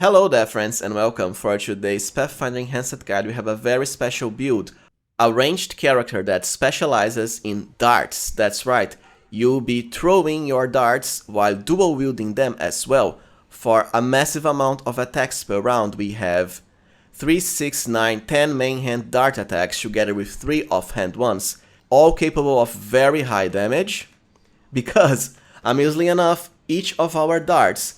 Hello there friends and welcome. For today's Pathfinder Enhanced Guide we have a very special build. A ranged character that specializes in darts. That's right, you'll be throwing your darts while dual wielding them as well. For a massive amount of attacks per round we have 3, 6, 9, 10 main hand dart attacks together with 3 offhand ones. All capable of very high damage. Because, amusingly enough, each of our darts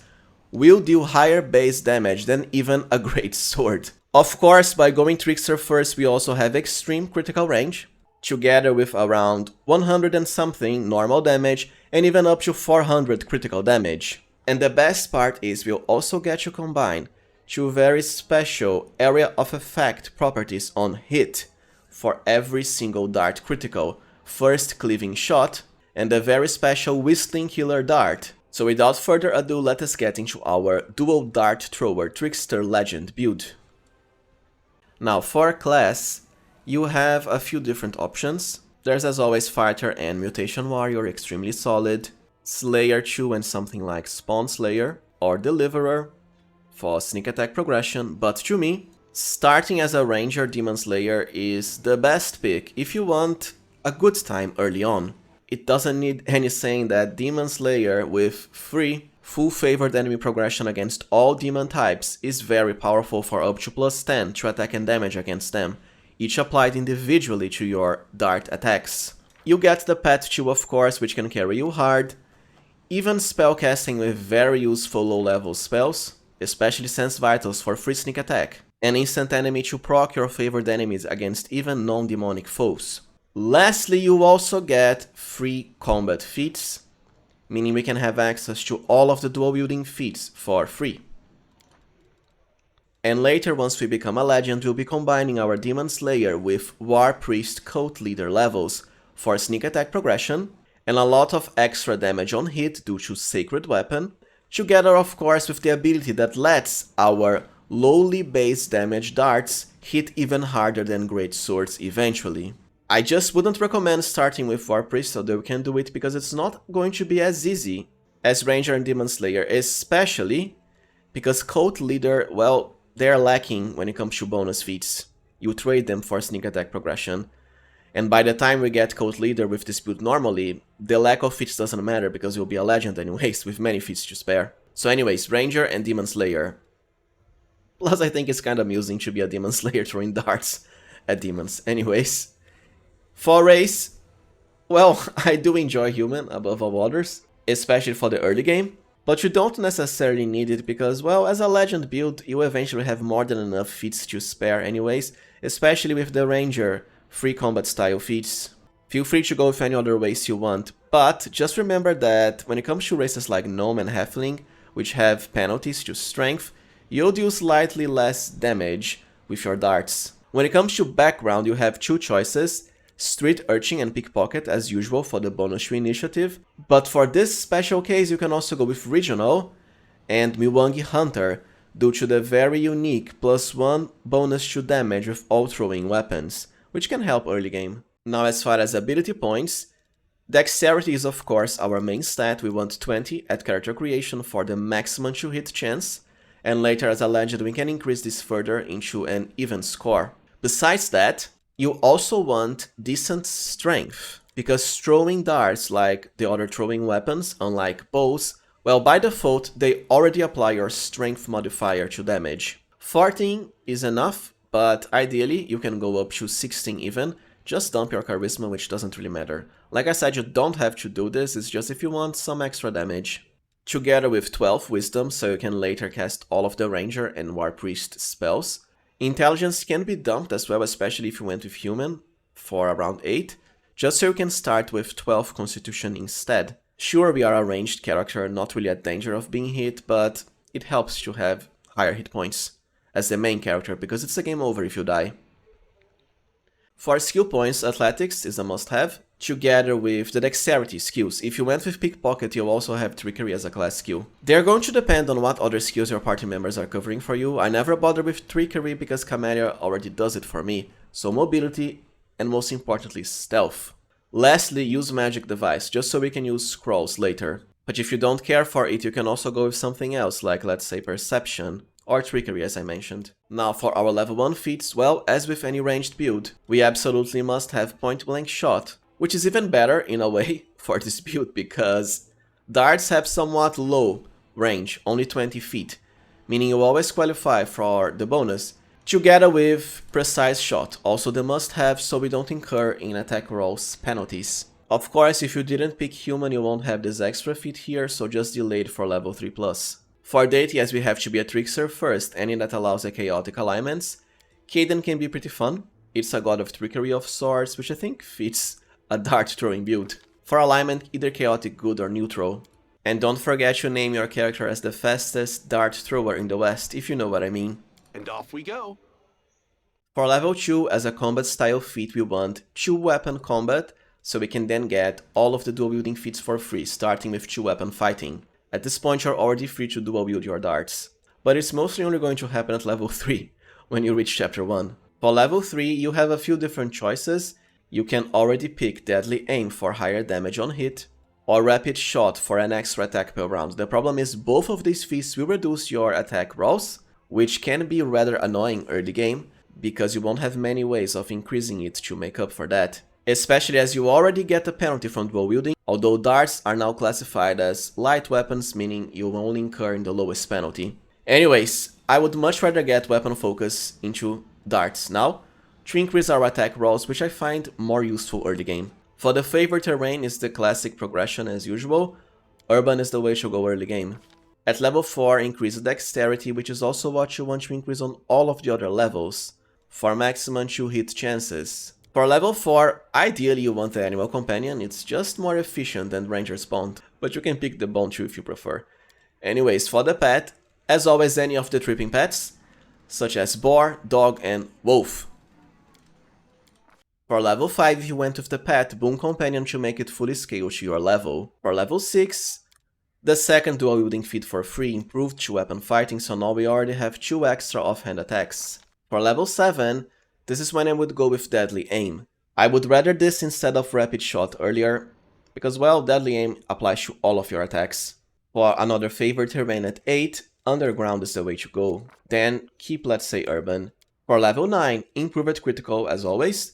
will deal higher base damage than even a great sword. Of course, by going Trickster first, we also have extreme critical range, together with around 100 and something normal damage, and even up to 400 critical damage. And the best part is we'll also get to combine 2 very special area of effect properties on hit for every single dart critical. First, Cleaving Shot, and a very special Whistling Killer Dart. So without further ado, let us get into our dual dart thrower Trickster Legend build. Now for class, you have a few different options. There's as always Fighter and Mutation Warrior, extremely solid, Slayer 2 and something like Spawn Slayer, or Deliverer for sneak attack progression, but to me, starting as a Ranger Demon Slayer is the best pick if you want a good time early on. It doesn't need any saying that Demon Slayer with free, full favored enemy progression against all demon types is very powerful for up to +10 to attack and damage against them, each applied individually to your dart attacks. You get the Pet 2 of course, which can carry you hard, even spellcasting with very useful low level spells, especially Sense Vitals for free sneak attack, an instant enemy to proc your favored enemies against even non-demonic foes. Lastly, you also get free combat feats, meaning we can have access to all of the dual wielding feats for free. And later, once we become a legend, we'll be combining our Demon Slayer with WARPRIEST Cult Leader levels for sneak attack progression, and a lot of extra damage on hit due to Sacred Weapon, together of course with the ability that lets our lowly base damage darts hit even harder than great swords eventually. I just wouldn't recommend starting with WARPRIEST, although you can do it because it's not going to be as easy as Ranger and Demon Slayer, especially because Cult Leader, well, they're lacking when it comes to bonus feats. You trade them for sneak attack progression, and by the time we get Cult Leader with this build normally, the lack of feats doesn't matter because you'll be a legend anyways with many feats to spare. So anyways, Ranger and Demon Slayer. Plus I think it's kinda amusing to be a Demon Slayer throwing darts at demons. Anyways. For race, well, I do enjoy human above all others, especially for the early game, but you don't necessarily need it because, well, as a legend build, you eventually have more than enough feats to spare anyways, especially with the Ranger free combat style feats. Feel free to go with any other race you want, but just remember that when it comes to races like Gnome and Halfling, which have penalties to strength, you'll deal slightly less damage with your darts. When it comes to background, you have 2 choices. Street Urchin and Pickpocket as usual for the bonus to initiative, but for this special case you can also go with Regional and Mwangi Hunter due to the very unique +1 bonus to damage with all throwing weapons, which can help early game. Now as far as ability points, Dexterity is of course our main stat. We want 20 at character creation for the maximum to hit chance, and later as a legend we can increase this further into an even score. Besides that, you also want decent strength, because throwing darts like the other throwing weapons, unlike bows, well by default they already apply your strength modifier to damage. 14 is enough, but ideally you can go up to 16 even, just dump your charisma, which doesn't really matter. Like I said, you don't have to do this, it's just if you want some extra damage. Together with 12 wisdom, so you can later cast all of the Ranger and WARPRIEST spells. Intelligence can be dumped as well, especially if you went with human, for around 8, just so you can start with 12 constitution instead. Sure, we are a ranged character, not really at danger of being hit, but it helps to have higher hit points as the main character, because it's a game over if you die. For skill points, Athletics is a must-have, together with the Dexterity skills. If you went with Pickpocket, you'll also have Trickery as a class skill. They're going to depend on what other skills your party members are covering for you. I never bother with Trickery because CAVALIER already does it for me, so Mobility and most importantly Stealth. Lastly, use Magic Device, just so we can use Scrolls later. But if you don't care for it, you can also go with something else, like let's say Perception or Trickery as I mentioned. Now for our level 1 feats, well, as with any ranged build, we absolutely must have point blank shot, which is even better in a way for this build because darts have somewhat low range, only 20 feet, meaning you always qualify for the bonus, together with precise shot, also the must have so we don't incur in attack rolls penalties. Of course, if you didn't pick human you won't have this extra feat here, so just delay it for level 3+. For the ATKS we have to be a Trickster first, any that allows a chaotic alignments. Kaden can be pretty fun, it's a god of trickery of sorts, which I think fits a dart throwing build. For alignment, either chaotic good or neutral. And don't forget to name your character as the fastest dart thrower in the West, if you know what I mean. And off we go! For level 2, as a combat style feat we want 2-weapon combat, so we can then get all of the dual wielding feats for free, starting with 2-weapon fighting. At this point you're already free to dual wield your darts. But it's mostly only going to happen at level 3, when you reach chapter 1. For level 3 you have a few different choices. You can already pick Deadly Aim for higher damage on hit, or Rapid Shot for an extra attack per round. The problem is both of these feats will reduce your attack rolls, which can be rather annoying early game, because you won't have many ways of increasing it to make up for that. Especially as you already get a penalty from dual wielding, although darts are now classified as light weapons, meaning you will only incur in the lowest penalty. Anyways, I would much rather get weapon focus into darts now, to increase our attack rolls, which I find more useful early game. For the favorite terrain is the classic progression as usual, urban is the way to go early game. At level 4 increase dexterity, which is also what you want to increase on all of the other levels, for maximum 2-hit chances. For level 4, ideally you want the Animal Companion, it's just more efficient than Ranger's Bond, but you can pick the Bond too if you prefer. Anyways, for the pet, as always any of the tripping pets, such as Boar, Dog and Wolf. For level 5, if you went with the pet, Boon Companion to make it fully scale to your level. For level 6, the second dual wielding feat for free, improved 2-weapon fighting, so now we already have 2 extra offhand attacks. For level 7, this is when I would go with Deadly Aim. I would rather this instead of Rapid Shot earlier, because well, Deadly Aim applies to all of your attacks. For another favorite terrain at 8, Underground is the way to go. Then keep, let's say, Urban. For level 9, Improved Critical as always,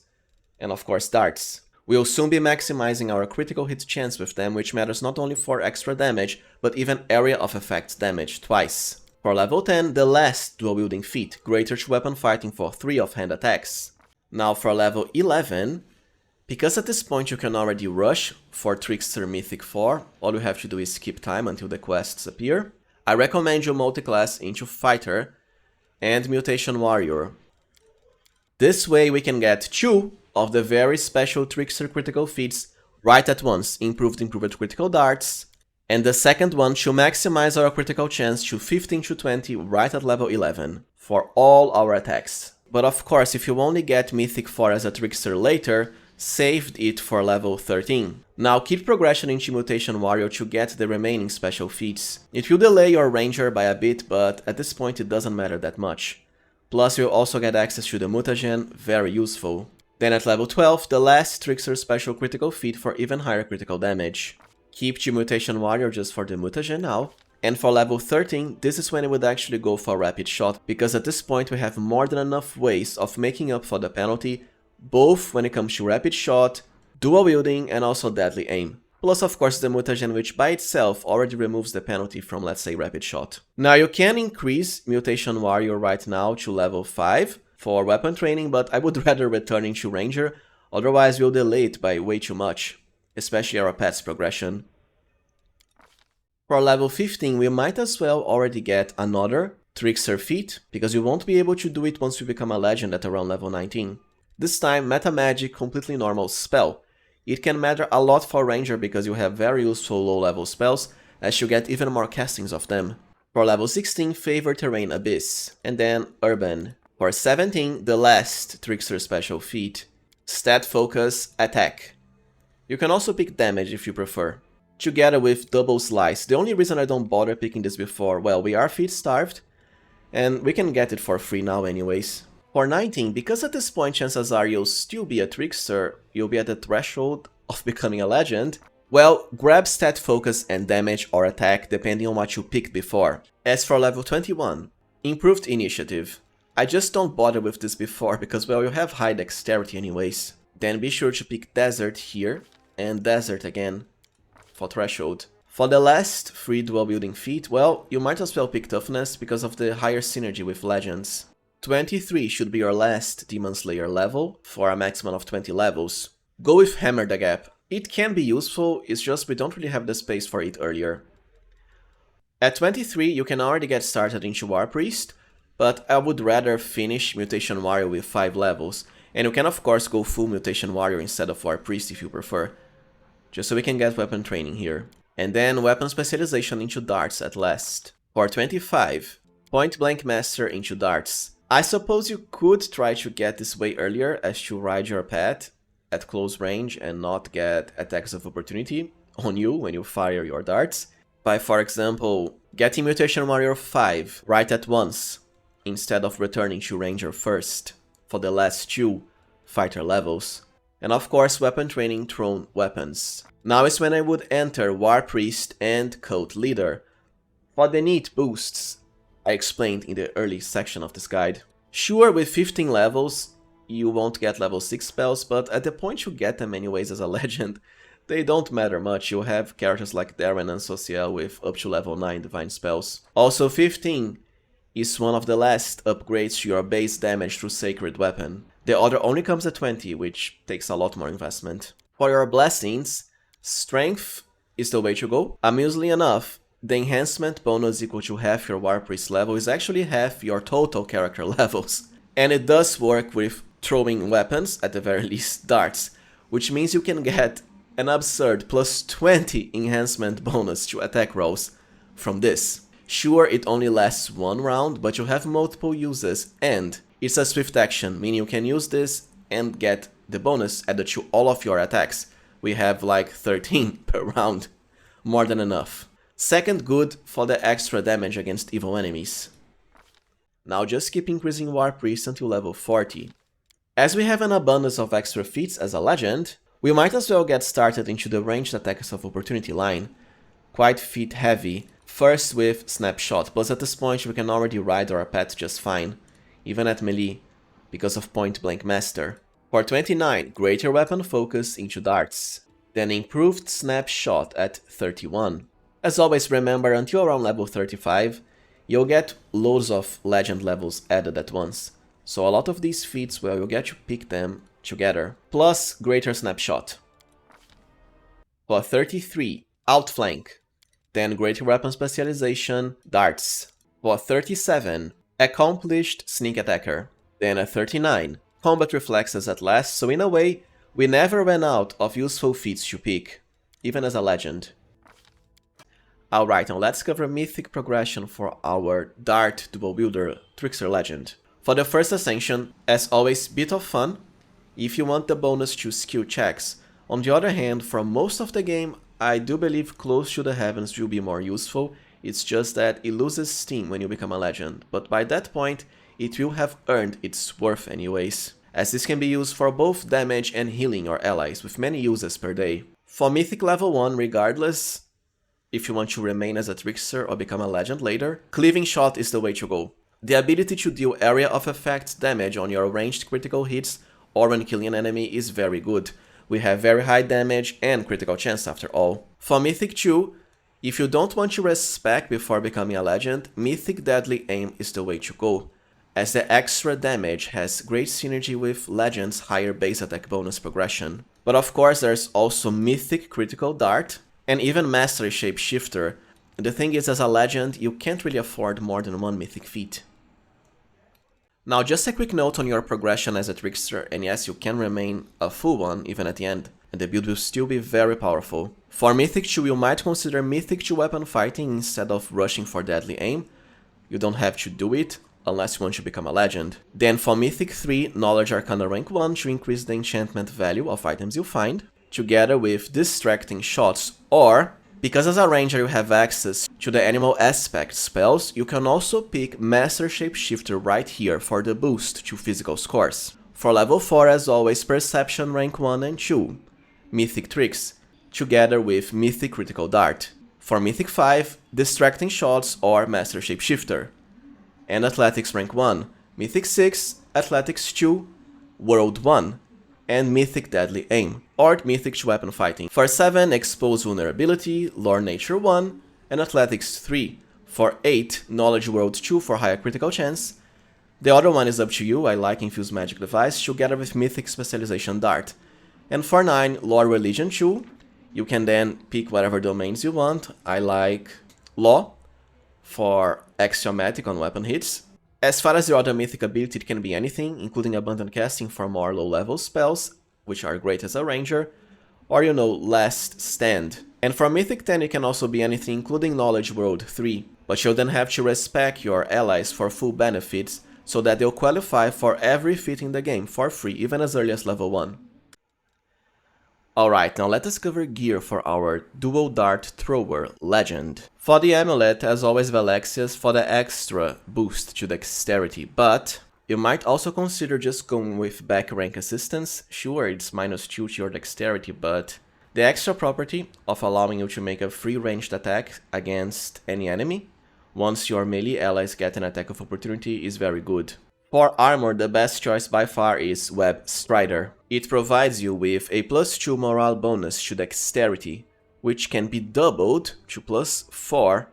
and of course darts. We'll soon be maximizing our critical hit chance with them, which matters not only for extra damage, but even area of effect damage twice. For level 10, the last dual wielding feat, Greater 2-weapon fighting for 3 offhand attacks. Now for level 11, because at this point you can already rush for Trickster Mythic 4, all you have to do is skip time until the quests appear, I recommend you multiclass into Fighter and Mutation Warrior. This way we can get 2 of the very special Trickster critical feats right at once, improved critical darts, and the second one to maximize our critical chance to 15 to 20 right at level 11 for all our attacks. But of course, if you only get Mythic 4 as a Trickster later, save it for level 13. Now keep progression into Mutation Warrior to get the remaining special feats. It will delay your Ranger by a bit, but at this point it doesn't matter that much. Plus you'll also get access to the Mutagen, very useful. Then at level 12, the last Trickster special critical feat for even higher critical damage. Keep to Mutation Warrior just for the Mutagen now. And for level 13, this is when I would actually go for Rapid Shot, because at this point we have more than enough ways of making up for the penalty, both when it comes to Rapid Shot, Dual Wielding and also Deadly Aim. Plus of course the Mutagen, which by itself already removes the penalty from, let's say, Rapid Shot. Now you can increase Mutation Warrior right now to level 5 for weapon training, but I would rather returning to Ranger, otherwise we'll delay it by way too much, especially our pet's progression. For level 15 we might as well already get another Trickster feat, because you won't be able to do it once you become a legend at around level 19. This time Meta Magic completely normal spell. It can matter a lot for Ranger because you have very useful low level spells, as you get even more castings of them. For level 16, Favor Terrain Abyss, and then Urban. For 17, the last Trickster special feat, Stat Focus Attack. You can also pick damage if you prefer, together with Double Slice. The only reason I don't bother picking this before, well, we are feat starved, and we can get it for free now anyways. For 19, because at this point chances are you'll still be a Trickster, you'll be at the threshold of becoming a legend, well, grab Stat Focus and Damage or Attack depending on what you picked before. As for level 21, Improved initiative. I just don't bother with this before because, well, you have high dexterity anyways. Then be sure to pick Desert here, and Desert again for Threshold. For the last free dual wielding feat, well, you might as well pick Toughness because of the higher synergy with Legends. 23 should be your last Demon Slayer level, for a maximum of 20 levels. Go with Hammer the Gap. It can be useful, it's just we don't really have the space for it earlier. At 23, you can already get started into WARPRIEST, but I would rather finish Mutation Warrior with 5 levels, and you can of course go full Mutation Warrior instead of WARPRIEST if you prefer, just so we can get weapon training here. And then weapon specialization into darts at last. For 25, Point Blank Master into darts. I suppose you could try to get this way earlier as to ride your pet at close range and not get attacks of opportunity on you when you fire your darts, by for example getting Mutation Warrior 5 right at once, instead of returning to Ranger first for the last 2 fighter levels. And of course weapon training thrown weapons. Now is when I would enter WARPRIEST and Cult Leader. For the neat boosts I explained in the early section of this guide. Sure, with 15 levels you won't get level 6 spells, but at the point you get them anyways as a legend, they don't matter much. You have characters like Darren and Social with up to level 9 divine spells. Also 15 is one of the last upgrades to your base damage through Sacred Weapon. The other only comes at 20, which takes a lot more investment. For your blessings, Strength is the way to go. Amusingly enough, the enhancement bonus equal to half your WARPRIEST level is actually half your total character levels. And it does work with throwing weapons, at the very least darts, which means you can get an absurd plus 20 enhancement bonus to attack rolls from this. Sure, it only lasts 1 round, but you have multiple uses, and it's a swift action, meaning you can use this and get the bonus added to all of your attacks. We have like 13 per round, more than enough. Second good for the extra damage against evil enemies. Now just keep increasing WARPRIEST until level 40. As we have an abundance of extra feats as a legend, we might as well get started into the ranged attacks of opportunity line. Quite feat heavy. First with Snapshot, plus at this point we can already ride our pet just fine, even at melee, because of Point Blank Master. For 29, Greater Weapon Focus into darts. Then Improved Snapshot at 31. As always, remember, until around level 35, you'll get loads of legend levels added at once. So a lot of these feats, well, you'll get to pick them together. Plus Greater Snapshot. For 33, Outflank. Then Greater Weapon Specialization, darts. For 37, Accomplished Sneak Attacker. Then at 39, Combat Reflexes at last, so in a way, we never ran out of useful feats to pick, even as a legend. Alright, now let's cover Mythic progression for our Dart Dual Wielder Trickster legend. For the first ascension, as always, bit of fun, if you want the bonus to skill checks. On the other hand, for most of the game, I do believe Close to the Heavens will be more useful, it's just that it loses steam when you become a legend, but by that point, it will have earned its worth anyways, as this can be used for both damage and healing your allies, with many uses per day. For Mythic level 1, regardless, if you want to remain as a Trickster or become a legend later, Cleaving Shot is the way to go. The ability to deal area of effect damage on your ranged critical hits or when killing an enemy is very good. We have very high damage and critical chance after all. For Mythic 2, if you don't want to respec before becoming a legend, Mythic Deadly Aim is the way to go, as the extra damage has great synergy with Legend's higher base attack bonus progression. But of course there's also Mythic Critical Dart, and even Mastery Shapeshifter. The thing is, as a legend, you can't really afford more than 1 Mythic feat. Now just a quick note on your progression as a Trickster, and yes, you can remain a full one even at the end, and the build will still be very powerful. For Mythic 2, you might consider Mythic 2 weapon fighting instead of rushing for Deadly Aim. You don't have to do it, unless you want to become a legend. Then for Mythic 3, Knowledge Arcana rank 1 to increase the enchantment value of items you find, together with Distracting Shots, or, because as a ranger you have access to the animal aspect spells, you can also pick Master Shapeshifter right here for the boost to physical scores. For level 4, as always, Perception rank 1 and 2, Mythic Tricks, together with Mythic Critical Dart. For Mythic 5, Distracting Shots or Master Shapeshifter. and Athletics rank 1, Mythic 6, Athletics 2, World 1, and Mythic Deadly Aim, or Mythic Weapon Fighting. For 7, Expose Vulnerability, Lore Nature 1, and Athletics 3. For 8, Knowledge World 2 for higher critical chance. The other one is up to you, I like Infuse Magic Device together with Mythic Specialization Dart. And for 9, Lore Religion 2, you can then pick whatever domains you want. I like Law for Axiomatic on weapon hits. As far as your other Mythic ability, it can be anything, including Abundant Casting for more low-level spells, which are great as a ranger, or you know, Last Stand. And for Mythic 10 it can also be anything, including Knowledge World 3, but you'll then have to respec your allies for full benefits, so that they'll qualify for every feat in the game for free, even as early as level 1. Alright, now let us cover gear for our Dual Dart Thrower Legend. For the amulet, as always Valexius for the extra boost to dexterity, but you might also consider just going with back rank assistance. Sure, it's -2 to your dexterity, but the extra property of allowing you to make a free ranged attack against any enemy once your melee allies get an attack of opportunity is very good. For armor, the best choice by far is Web Strider. It provides you with a +2 morale bonus to dexterity, which can be doubled to +4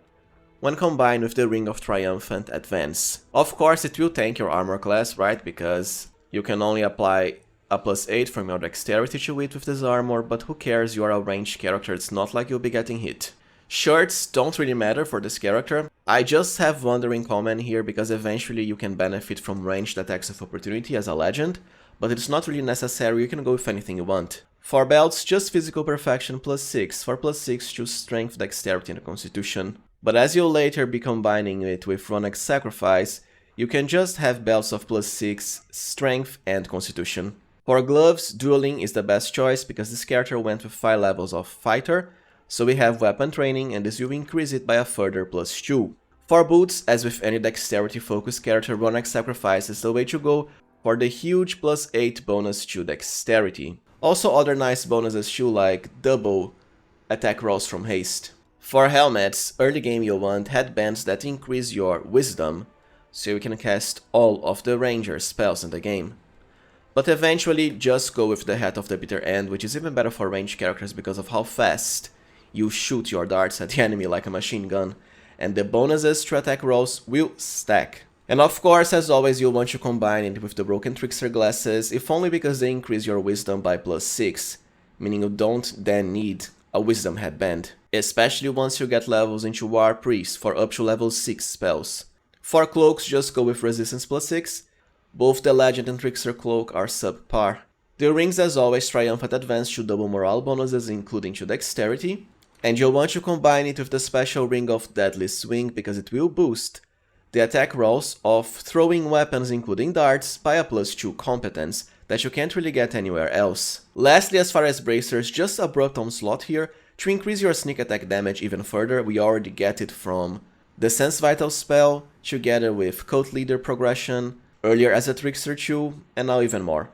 when combined with the Ring of Triumphant Advance. Of course, it will tank your armor class, right, because you can only apply a +8 from your dexterity to it with this armor, but who cares, you are a ranged character, it's not like you'll be getting hit. Shirts don't really matter for this character. I just have Wandering Common here because eventually you can benefit from ranged attacks of opportunity as a legend, but it's not really necessary, you can go with anything you want. For belts, just Physical Perfection +6, for +6 choose Strength, Dexterity and Constitution. But as you'll later be combining it with Ronax Sacrifice, you can just have belts of +6, Strength and Constitution. For gloves, Dueling is the best choice because this character went with 5 levels of Fighter, so we have Weapon Training and this will increase it by a further +2. For boots, as with any dexterity focused character, Ronax Sacrifice is the way to go for the huge +8 bonus to dexterity. Also other nice bonuses too, like double attack rolls from haste. For helmets, early game you'll want headbands that increase your wisdom, so you can cast all of the ranger spells in the game. But eventually just go with the Hat of the Bitter End, which is even better for ranged characters because of how fast you shoot your darts at the enemy like a machine gun, and the bonuses to attack rolls will stack. And of course, as always, you'll want to combine it with the Broken Trickster glasses, if only because they increase your wisdom by +6, meaning you don't then need a wisdom headband, especially once you get levels into WARPRIEST for up to level 6 spells. For cloaks, just go with resistance +6, both the Legend and Trickster cloak are subpar. The rings, as always, Triumphant Advance to double morale bonuses, including to dexterity, and you'll want to combine it with the special Ring of Deadly Swing because it will boost the attack rolls of throwing weapons including darts by a +2 competence that you can't really get anywhere else. Lastly, as far as bracers, just Abrupt Onslaught here to increase your sneak attack damage even further. We already get it from the Sense Vital spell, together with Cult Leader progression, earlier as a Trickster too, and now even more.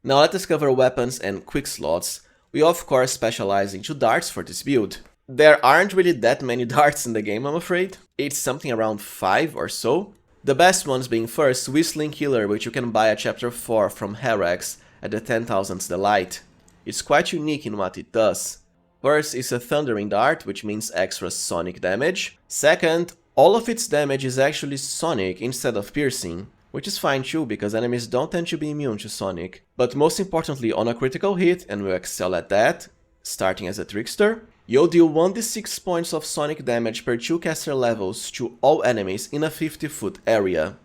Now let us cover weapons and quick slots. We of course specialize into darts for this build. There aren't really that many darts in the game, I'm afraid. It's something around 5 or so. The best ones being first, Whistling Killer, which you can buy at chapter 4 from Herax at the 10,000th Delight. It's quite unique in what it does. First is a Thundering Dart, which means extra sonic damage. Second, all of its damage is actually sonic instead of piercing, which is fine too because enemies don't tend to be immune to sonic. But most importantly, on a critical hit, and we'll excel at that, starting as a Trickster, you'll deal 1d6 points of sonic damage per 2 caster levels to all enemies in a 50-foot area.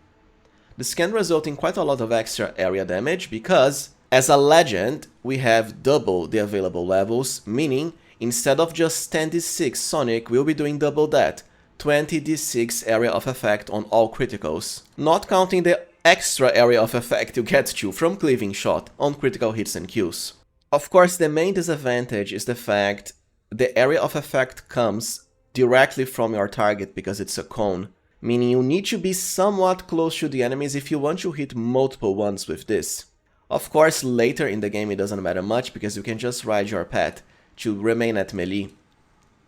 This can result in quite a lot of extra area damage because, as a legend, we have double the available levels, meaning instead of just 10d6 sonic, we'll be doing double that, 20d6 area of effect on all criticals, not counting the extra area of effect you get to from Cleaving Shot on critical hits and kills. Of course, the main disadvantage is the fact the area of effect comes directly from your target because it's a cone, meaning you need to be somewhat close to the enemies if you want to hit multiple ones with this. Of course, later in the game it doesn't matter much because you can just ride your path to remain at melee,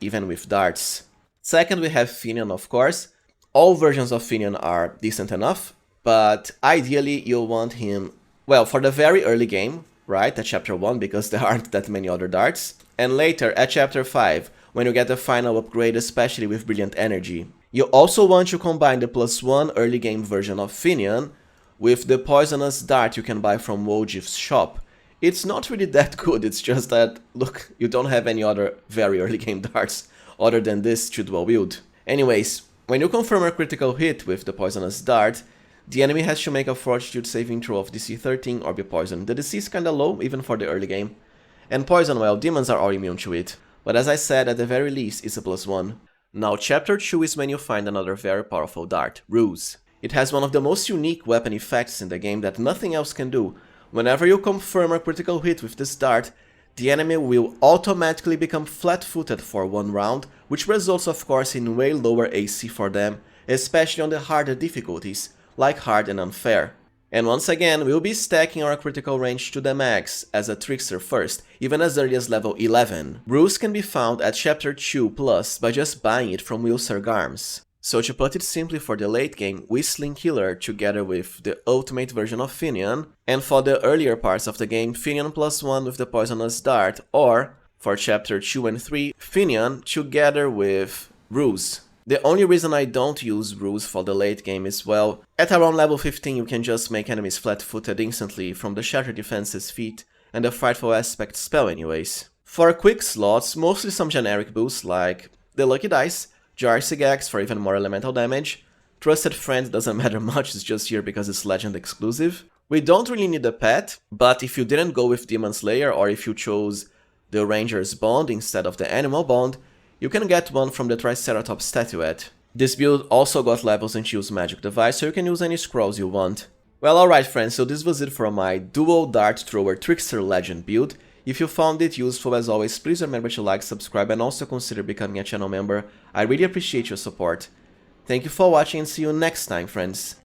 even with darts. Second, we have Finion, of course. All versions of Finian are decent enough, but ideally you'll want him, well, for the very early game, right, at chapter 1, because there aren't that many other darts, and later at chapter 5, when you get the final upgrade, especially with Brilliant Energy. You also want to combine the +1 early game version of Finian with the Poisonous Dart you can buy from Wojif's shop. It's not really that good, it's just that, look, you don't have any other very early game darts other than this to dual wield. Anyways, when you confirm a critical hit with the Poisonous Dart, the enemy has to make a Fortitude saving throw of DC 13 or be poisoned. The DC is kinda low, even for the early game. And poison, well, demons are all immune to it. But as I said, at the very least, it's a +1. Now, chapter 2 is when you find another very powerful dart, Ruse. It has one of the most unique weapon effects in the game that nothing else can do. Whenever you confirm a critical hit with this dart, the enemy will automatically become flat-footed for 1 round, which results of course in way lower AC for them, especially on the harder difficulties, like hard and unfair. And once again, we'll be stacking our critical range to the max as a Trickster first, even as early as level 11. Ruse can be found at chapter 2 plus by just buying it from Will Sergarms. So to put it simply, for the late game, Whistling Killer together with the ultimate version of Finian, and for the earlier parts of the game, Finian +1 with the Poisonous Dart, or, for chapter 2 and 3, Finian together with Ruse. The only reason I don't use Ruse for the late game is, well, at around level 15 you can just make enemies flat-footed instantly from the Shattered Defenses feat and the Frightful Aspect spell anyways. For quick slots, mostly some generic boosts like the Lucky Dice, Jarsigax for even more elemental damage, Trusted Friend doesn't matter much, it's just here because it's legend exclusive. We don't really need a pet, but if you didn't go with Demon Slayer or if you chose the Ranger's Bond instead of the Animal Bond, you can get one from the Triceratops statuette. This build also got levels and choose magic device, so you can use any scrolls you want. Well, alright friends, so this was it for my Dual Dart Thrower Trickster Legend build. If you found it useful, as always, please remember to like, subscribe, and also consider becoming a channel member. I really appreciate your support. Thank you for watching and see you next time, friends.